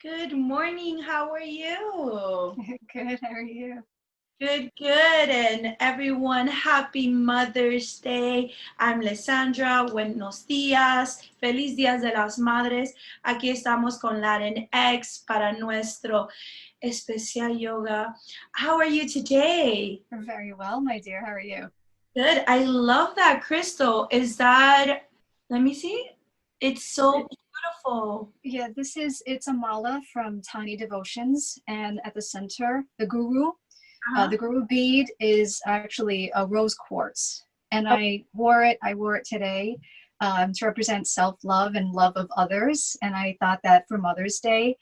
Good morning. How are you? Good, how are you? Good, good. And everyone, happy Mother's Day. I'm Lysandra. Buenos días. Feliz Días de las Madres. Aquí estamos con Latin X para nuestro especial yoga. How are you today? Very well, my dear. How are you? Good. I love that crystal. Let me see. It's so It- beautiful. yeah, it's a mala from Tiny Devotions, and at the center, the guru. Uh-huh. The guru bead is actually a rose quartz, and I wore it. I wore it today to represent self-love and love of others. And I thought that for Mother's Day,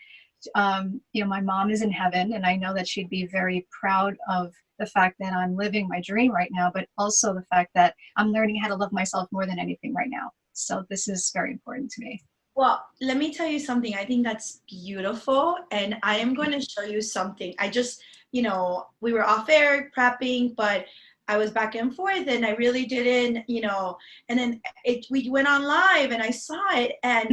my mom is in heaven, and I know that she'd be very proud of the fact that I'm living my dream right now, but also the fact that I'm learning how to love myself more than anything right now. So this is very important to me. Well, let me tell you something. I think that's beautiful, and I am going to show you something. We were off air prepping, but I was back and forth, and I really didn't. And then we went on live, and I saw it, and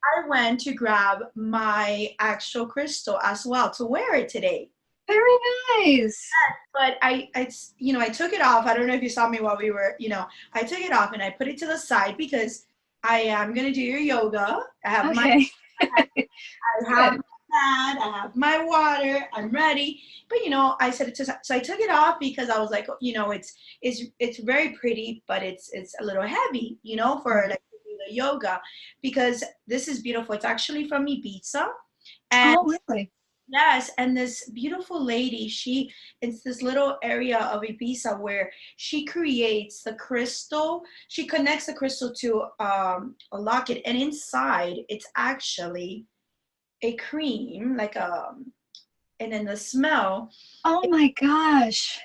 I went to grab my actual crystal as well to wear it today. Very nice. But I took it off. I don't know if you saw me while I took it off and I put it to the side because I am going to do your yoga. Okay. I have Good. my mat, I have my water, I'm ready. But I said it to so I took it off because I was like, it's very pretty, but it's a little heavy, for Right. like to do the yoga because this is beautiful. It's actually from Ibiza. And Oh, really? yes, and this beautiful lady, it's this little area of Ibiza where she creates the crystal. She connects the crystal to a locket, and inside it's actually a cream, and then the smell. Oh my gosh.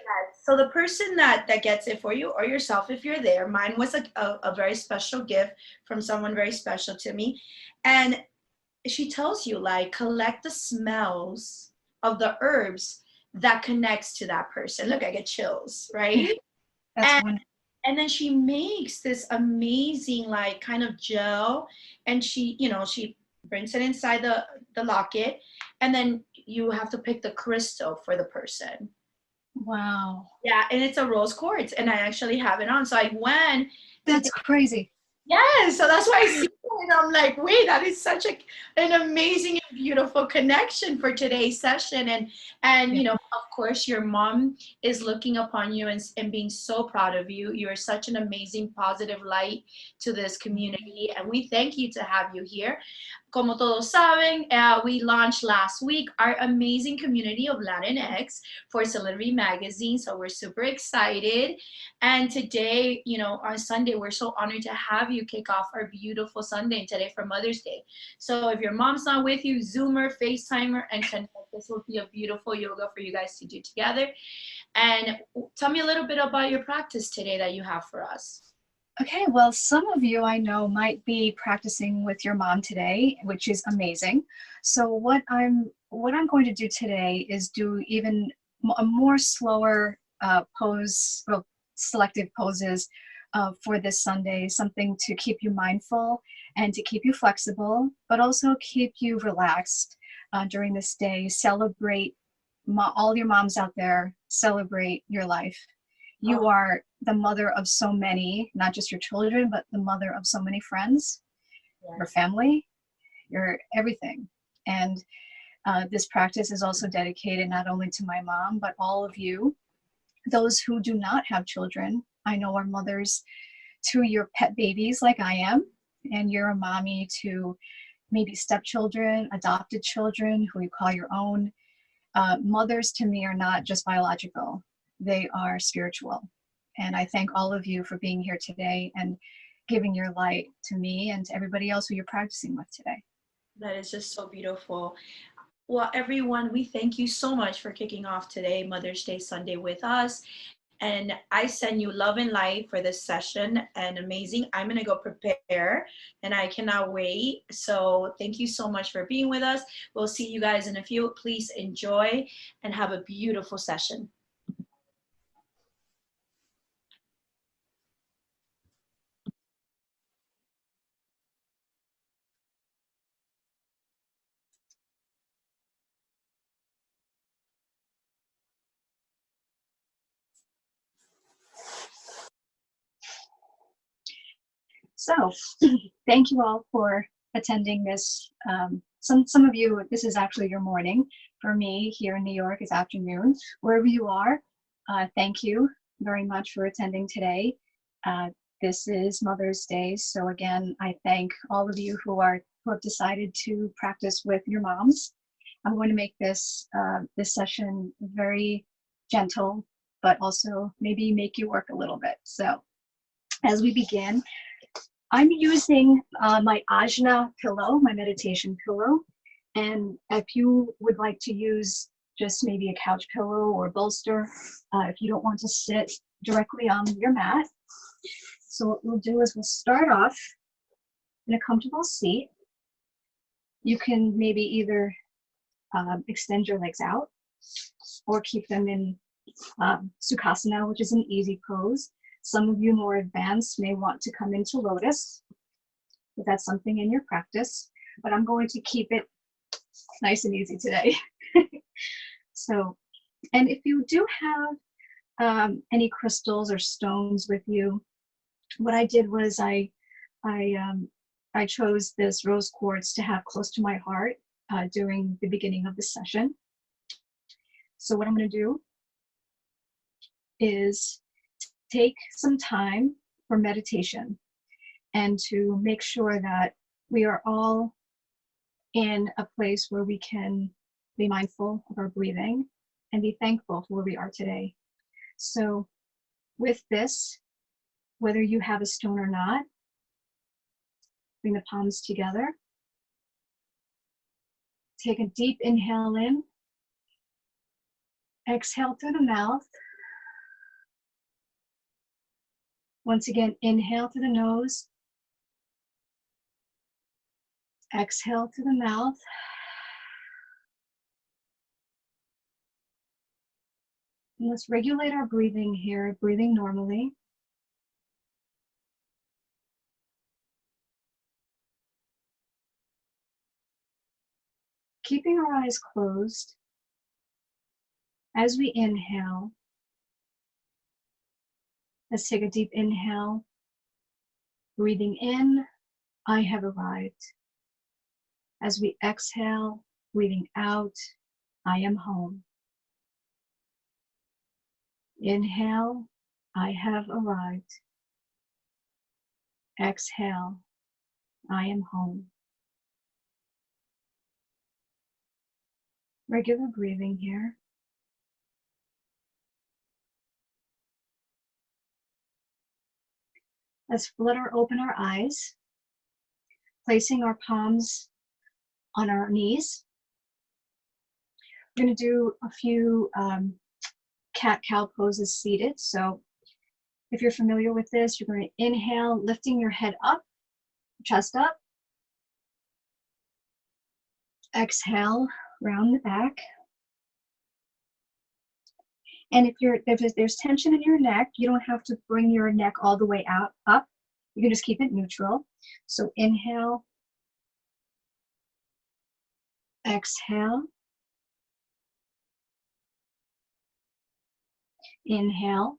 So the person that gets it for you or yourself, if you're there, mine was a very special gift from someone very special to me, and she tells you like collect the smells of the herbs that connects to that person. Look, I get chills, right? That's and wonderful. and then she makes this amazing like kind of gel, and she brings it inside the locket, and then you have to pick the crystal for the person. Wow. Yeah, and it's a rose quartz, and I actually have it on, so I went to. That's crazy. Yes, so that's why I see it and I'm like, wait, that is such an amazing and beautiful connection for today's session. And Yeah. of course, your mom is looking upon you and being so proud of you. You are such an amazing, positive light to this community, and we thank you to have you here. Como todos saben, we launched last week our amazing community of Latinx for Celebrity Magazine, so we're super excited. And today, on Sunday, we're so honored to have you kick off our beautiful Sunday today for Mother's Day. So if your mom's not with you, Zoomer, FaceTimer, and connect. This will be a beautiful yoga for you guys to do together. And tell me a little bit about your practice today that you have for us. Okay, well, some of you I know might be practicing with your mom today, which is amazing. So what I'm going to do today is do even a more slower pose, well, selective poses for this Sunday, something to keep you mindful and to keep you flexible, but also keep you relaxed during this day. Celebrate all your moms out there. Celebrate your life. Oh, You are the mother of so many, not just your children, but the mother of so many friends, your yes. family, your everything. And this practice is also dedicated not only to my mom, but all of you, those who do not have children. I know are mothers to your pet babies like I am, and you're a mommy to maybe stepchildren, adopted children who you call your own. Mothers to me are not just biological, they are spiritual. And I thank all of you for being here today and giving your light to me and to everybody else who you're practicing with today. That is just so beautiful. Well, everyone, we thank you so much for kicking off today, Mother's Day Sunday, with us. And I send you love and light for this session and amazing. I'm going to go prepare and I cannot wait. So, thank you so much for being with us. We'll see you guys in a few. Please enjoy and have a beautiful session. So thank you all for attending this. Some of you, this is actually your morning. For me, here in New York, it's afternoon. Wherever you are, thank you very much for attending today. This is Mother's Day, so again, I thank all of you who have decided to practice with your moms. I'm going to make this this session very gentle, but also maybe make you work a little bit. So as we begin, I'm using my ajna pillow, my meditation pillow. And if you would like to use just maybe a couch pillow or bolster, if you don't want to sit directly on your mat. So what we'll do is we'll start off in a comfortable seat. You can maybe either extend your legs out or keep them in Sukhasana, which is an easy pose. Some of you more advanced may want to come into lotus, if that's something in your practice, but I'm going to keep it nice and easy today. So, and if you do have any crystals or stones with you, what I did was I chose this rose quartz to have close to my heart during the beginning of the session. So what I'm going to do is take some time for meditation and to make sure that we are all in a place where we can be mindful of our breathing and be thankful for where we are today. So with this, whether you have a stone or not, bring the palms together. Take a deep inhale in. Exhale through the mouth. Once again, inhale through the nose. Exhale through the mouth. And let's regulate our breathing here, breathing normally. Keeping our eyes closed. As we inhale, let's take a deep inhale. Breathing in, I have arrived. As we exhale, breathing out, I am home. Inhale, I have arrived. Exhale, I am home. Regular breathing here. Let's flutter open our eyes, placing our palms on our knees. We're going to do a few cat-cow poses seated. So if you're familiar with this, you're going to inhale, lifting your head up, chest up. Exhale, round the back. And if there's tension in your neck, you don't have to bring your neck all the way out up. You can just keep it neutral. So inhale, exhale, inhale,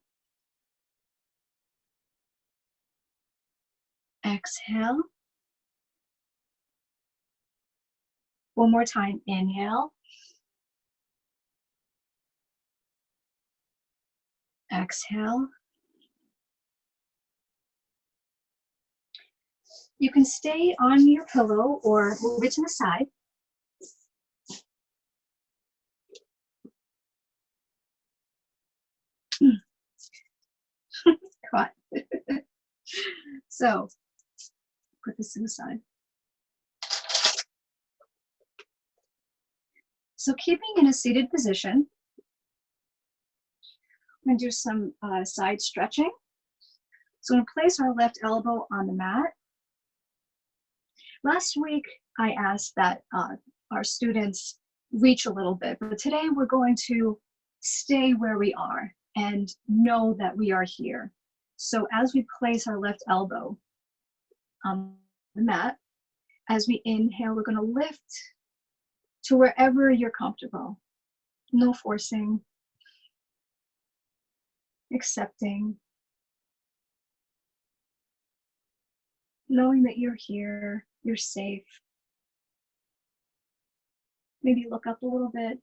exhale. One more time, inhale, exhale. You can stay on your pillow or move it to the side. Caught. So put this to the side. So keeping in a seated position, I'm going to do some side stretching. So I'm going to place our left elbow on the mat. Last week, I asked that our students reach a little bit, but today we're going to stay where we are and know that we are here. So as we place our left elbow on the mat, as we inhale, we're going to lift to wherever you're comfortable. No forcing, accepting. knowing that you're here, you're safe. Maybe look up a little bit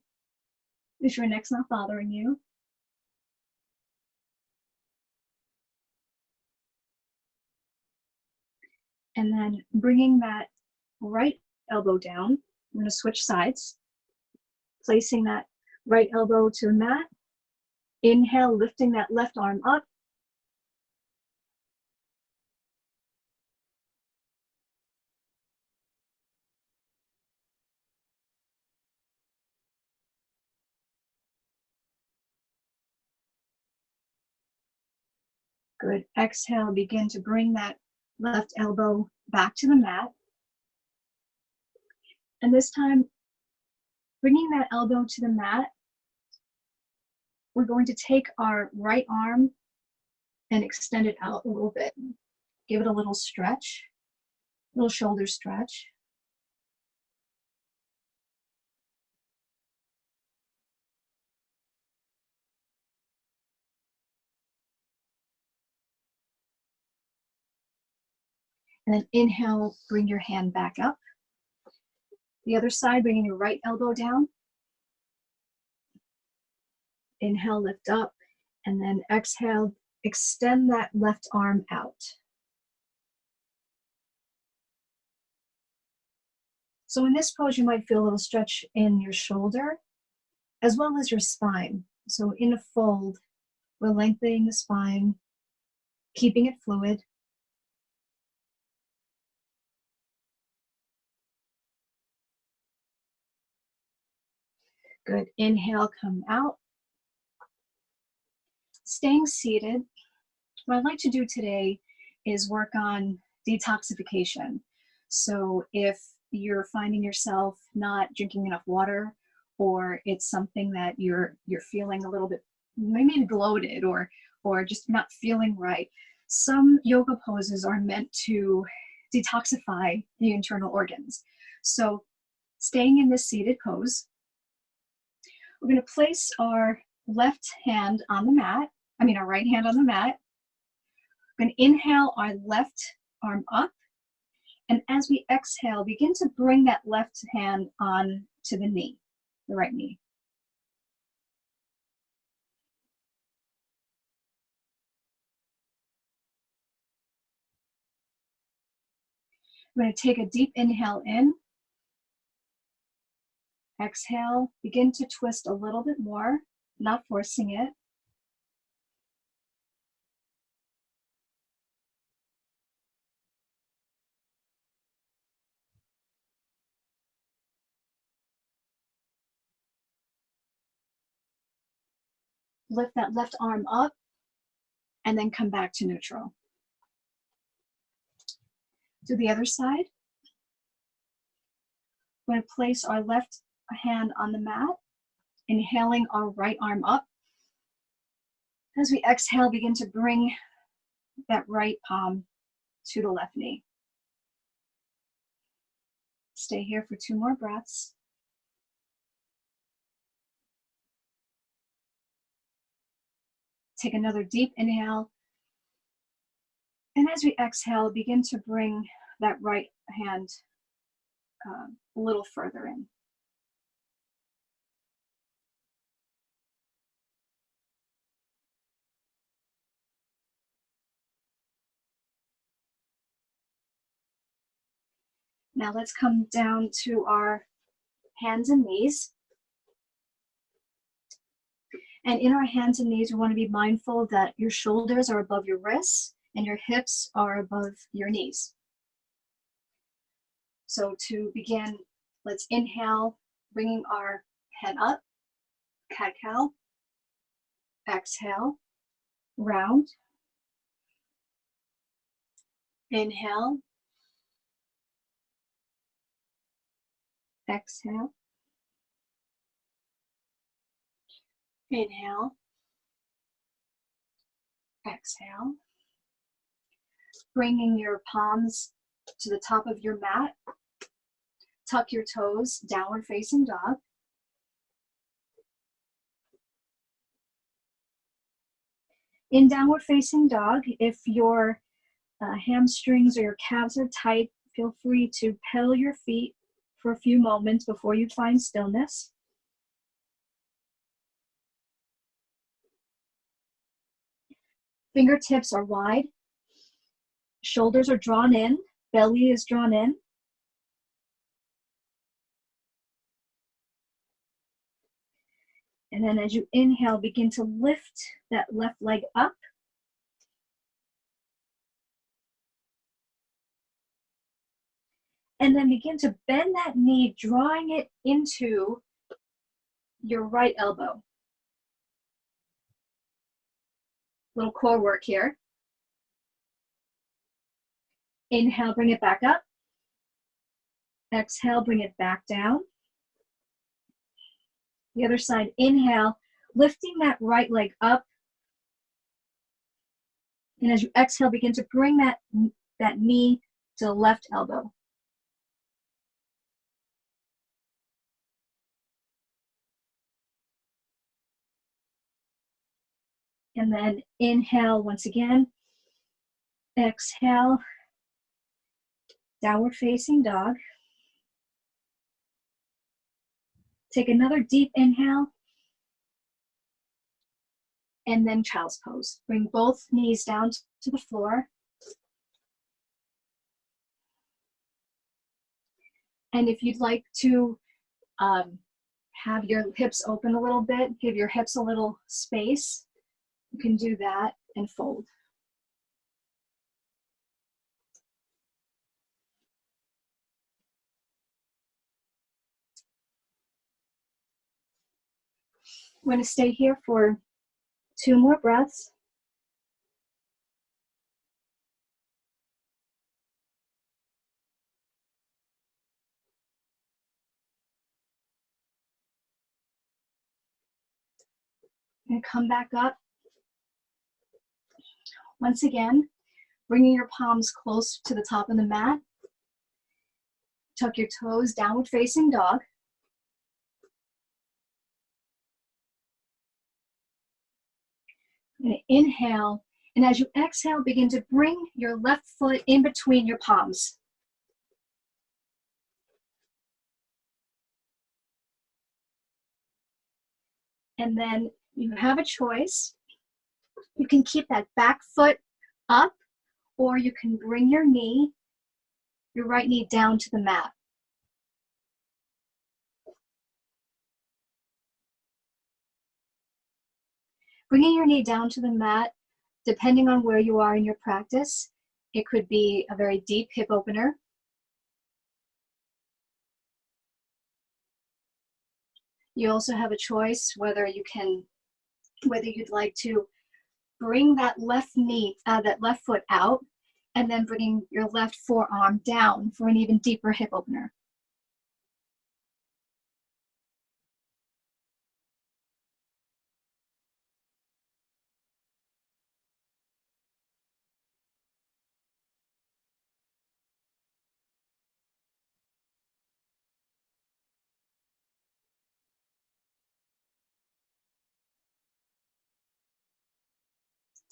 if your neck's not bothering you. And then bringing that right elbow down, I'm going to switch sides, placing that right elbow to the mat. Inhale, lifting that left arm up. Good. Exhale, begin to bring that left elbow back to the mat. And this time, bringing that elbow to the mat, we're going to take our right arm and extend it out a little bit. Give it a little stretch, little shoulder stretch. And then inhale, bring your hand back up. The other side, bringing your right elbow down. Inhale, lift up, and then exhale, extend that left arm out. So in this pose, you might feel a little stretch in your shoulder as well as your spine. So in a fold, we're lengthening the spine, keeping it fluid. Good. Inhale, come out. Staying seated. What I'd like to do today is work on detoxification. So if you're finding yourself not drinking enough water, or it's something that you're feeling a little bit maybe bloated or just not feeling right, some yoga poses are meant to detoxify the internal organs. So staying in this seated pose, we're going to place our left hand on the mat, our right hand on the mat. We're going to inhale our left arm up. And as we exhale, begin to bring that left hand on to the knee, the right knee. We're going to take a deep inhale in. Exhale, begin to twist a little bit more, not forcing it. Lift that left arm up and then come back to neutral. To the other side. We're going to place our left hand on the mat, inhaling our right arm up. As we exhale, begin to bring that right palm to the left knee. Stay here for 2 more breaths. Take another deep inhale. And as we exhale, begin to bring that right hand a little further in. Now let's come down to our hands and knees. And in our hands and knees, we want to be mindful that your shoulders are above your wrists and your hips are above your knees. So to begin, let's inhale, bringing our head up, cat-cow. Exhale, round. Inhale. Exhale. Inhale. Exhale. Bringing your palms to the top of your mat. Tuck your toes, downward facing dog. In downward facing dog, if your hamstrings or your calves are tight, feel free to pedal your feet for a few moments before you find stillness. Fingertips are wide, shoulders are drawn in, belly is drawn in. And then as you inhale, begin to lift that left leg up. And then begin to bend that knee, drawing it into your right elbow. Little core work here. Inhale, bring it back up. Exhale, bring it back down. The other side, inhale, lifting that right leg up. And as you exhale, begin to bring that knee to the left elbow. And then inhale once again. Exhale, downward facing dog. Take another deep inhale. And then child's pose. Bring both knees down to the floor. And if you'd like to have your hips open a little bit, give your hips a little space, you can do that and fold. I'm going to stay here for 2 more breaths. And come back up. Once again, bringing your palms close to the top of the mat. Tuck your toes, downward facing dog. I'm going to inhale, and as you exhale, begin to bring your left foot in between your palms. And then you have a choice. You can keep that back foot up, or you can bring your right knee down to the mat. Bringing your knee down to the mat, depending on where you are in your practice, it could be a very deep hip opener. You also have a choice whether you'd like to bring that left foot out, and then bringing your left forearm down for an even deeper hip opener.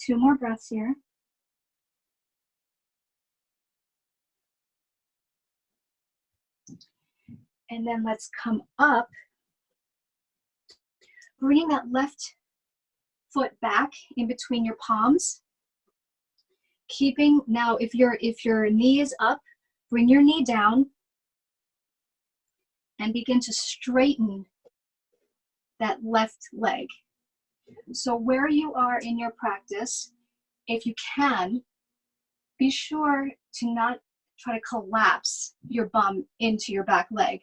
Two more breaths here. And then let's come up, bringing that left foot back in between your palms. Keeping, now if your knee is up, bring your knee down and begin to straighten that left leg. So where you are in your practice, if you can, be sure to not try to collapse your bum into your back leg.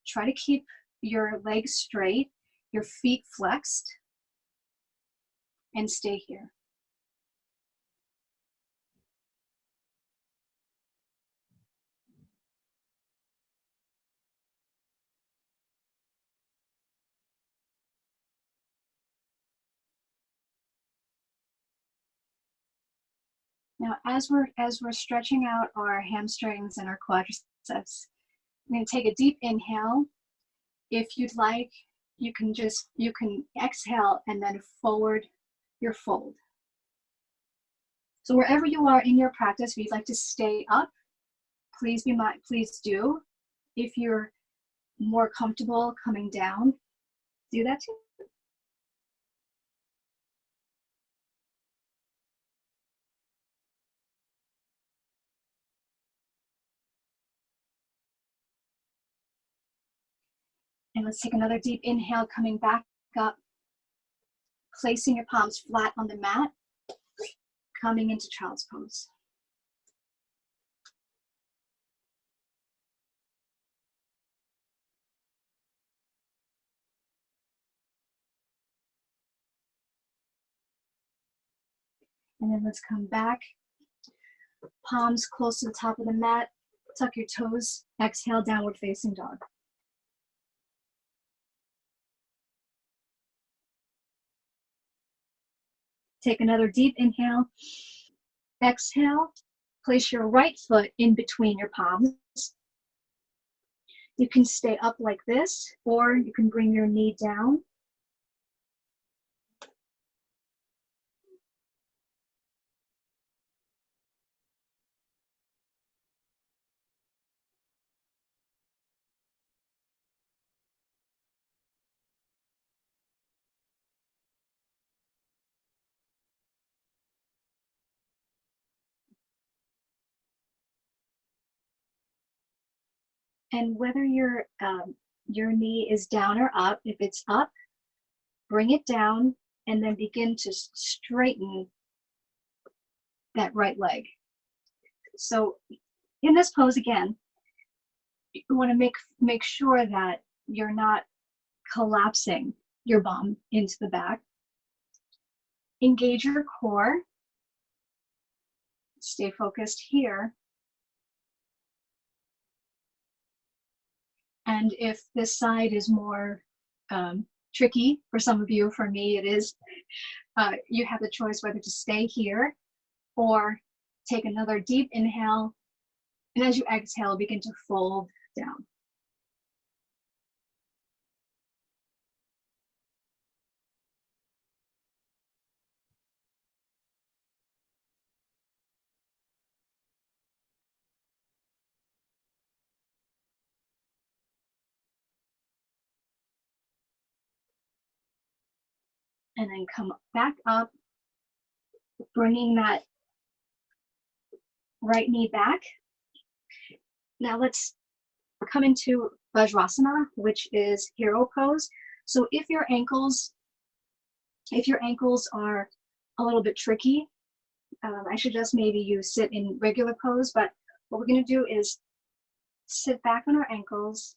Try to keep your legs straight, your feet flexed, and stay here. Now, as we're stretching out our hamstrings and our quadriceps, I'm going to take a deep inhale. If you'd like, you can exhale and then forward your fold. So wherever you are in your practice, if you'd like to stay up, please do. If you're more comfortable coming down, do that too. And let's take another deep inhale, coming back up, placing your palms flat on the mat, coming into child's pose. And then let's come back, palms close to the top of the mat, tuck your toes, exhale, downward facing dog. Take another deep inhale, exhale, place your right foot in between your palms. You can stay up like this, or you can bring your knee down. And whether your knee is down or up, if it's up, bring it down and then begin to straighten that right leg. So in this pose again, you want to make sure that you're not collapsing your bum into the back. Engage your core. Stay focused here. And if this side is more tricky for some of you, for me it is, you have the choice whether to stay here or take another deep inhale, and as you exhale, begin to fold down. And then come back up, bringing that right knee back. Now let's come into Vajrasana, which is hero pose. So if your ankles are a little bit tricky, I suggest maybe you sit in regular pose, but what we're going to do is sit back on our ankles,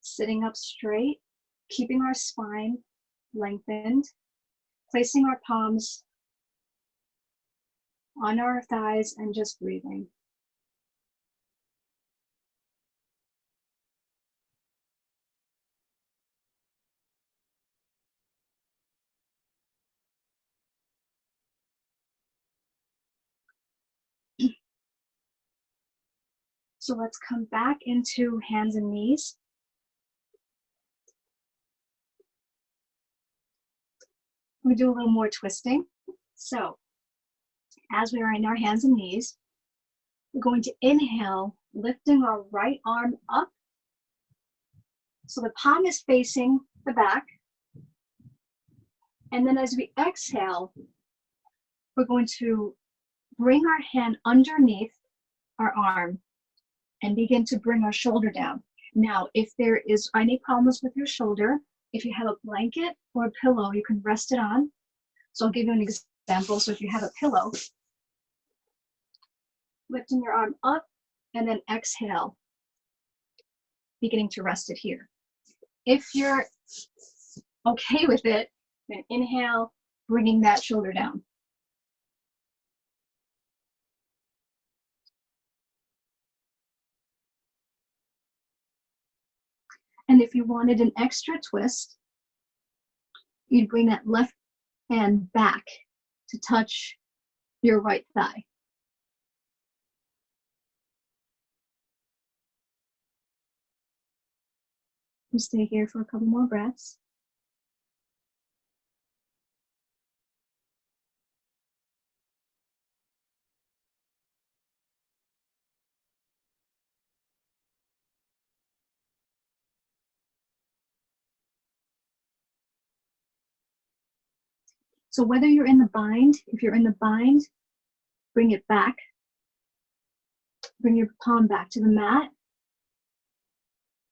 sitting up straight, keeping our spine lengthened, placing our palms on our thighs and just breathing. So let's come back into hands and knees. We do a little more twisting. So as we are in our hands and knees, we're going to inhale, lifting our right arm up. So the palm is facing the back. And then as we exhale, we're going to bring our hand underneath our arm and begin to bring our shoulder down. Now, if there is any problems with your shoulder, if you have a blanket or a pillow, you can rest it on. So I'll give you an example. So if you have a pillow, lifting your arm up and then exhale, beginning to rest it here. If you're okay with it, then inhale, bringing that shoulder down. And if you wanted an extra twist, you'd bring that left hand back to touch your right thigh. We'll stay here for a couple more breaths. So whether you're in the bind, if you're in the bind, bring it back. Bring your palm back to the mat.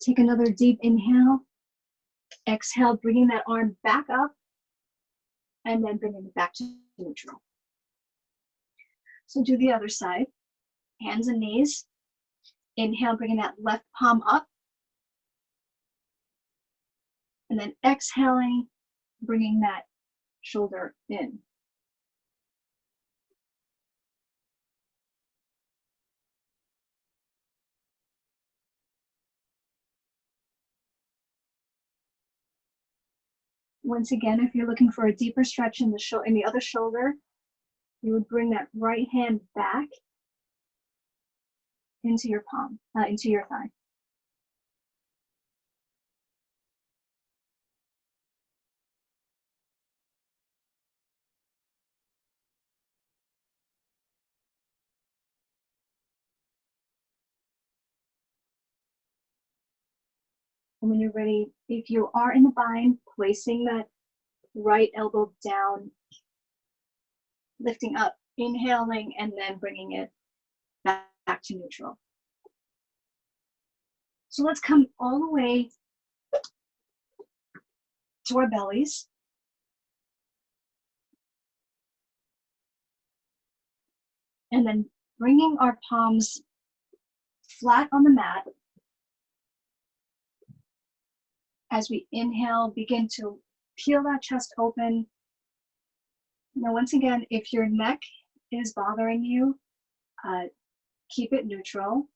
Take another deep inhale. Exhale, bringing that arm back up, and then bringing it back to neutral. So do the other side. Hands and knees. Inhale, bringing that left palm up. And then exhaling, bringing that shoulder in. Once again, if you're looking for a deeper stretch in the other shoulder, you would bring that right hand back into your palm, into your thigh. And when you're ready, if you are in the bind, placing that right elbow down, lifting up, inhaling, and then bringing it back to neutral. So let's come all the way to our bellies. And then bringing our palms flat on the mat. As we inhale, begin to peel that chest open. Now, once again, if your neck is bothering you, keep it neutral.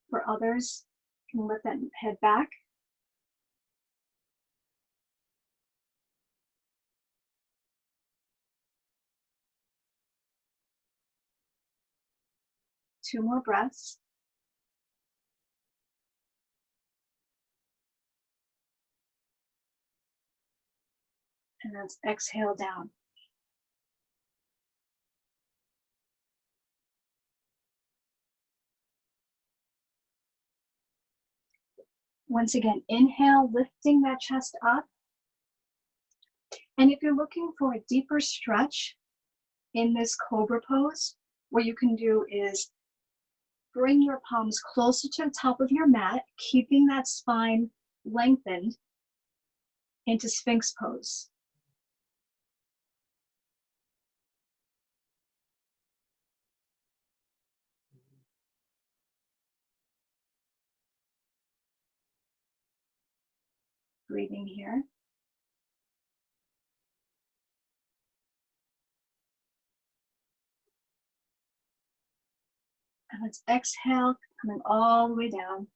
For others, you can lift that head back. Two more breaths. And let's exhale down. Once again, inhale, lifting that chest up. And if you're looking for a deeper stretch in this cobra pose, what you can do is bring your palms closer to the top of your mat, keeping that spine lengthened into Sphinx pose. Breathing here. And let's exhale, coming all the way down.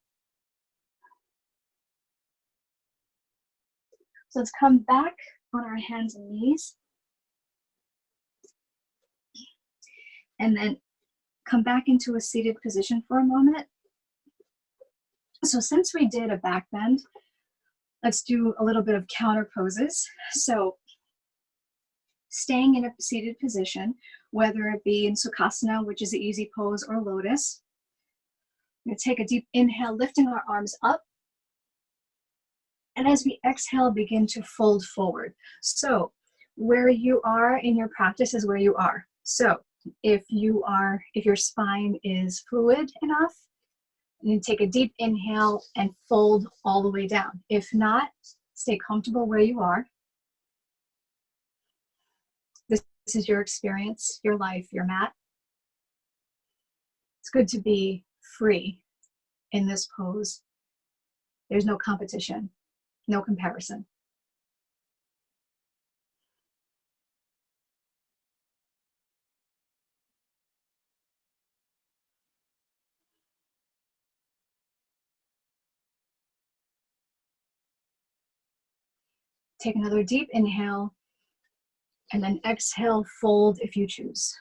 So let's come back on our hands and knees. And then come back into a seated position for a moment. So since we did a back bend, let's do a little bit of counter poses. So staying in a seated position, whether it be in Sukhasana, which is the easy pose, or lotus. We're gonna take a deep inhale, lifting our arms up. And as we exhale, begin to fold forward. So where you are in your practice is where you are. So if your spine is fluid enough, then take a deep inhale and fold all the way down. If not, stay comfortable where you are. This is your experience, your life, your mat. It's good to be free in this pose. There's no competition, no comparison. Take another deep inhale, and then exhale, fold if you choose.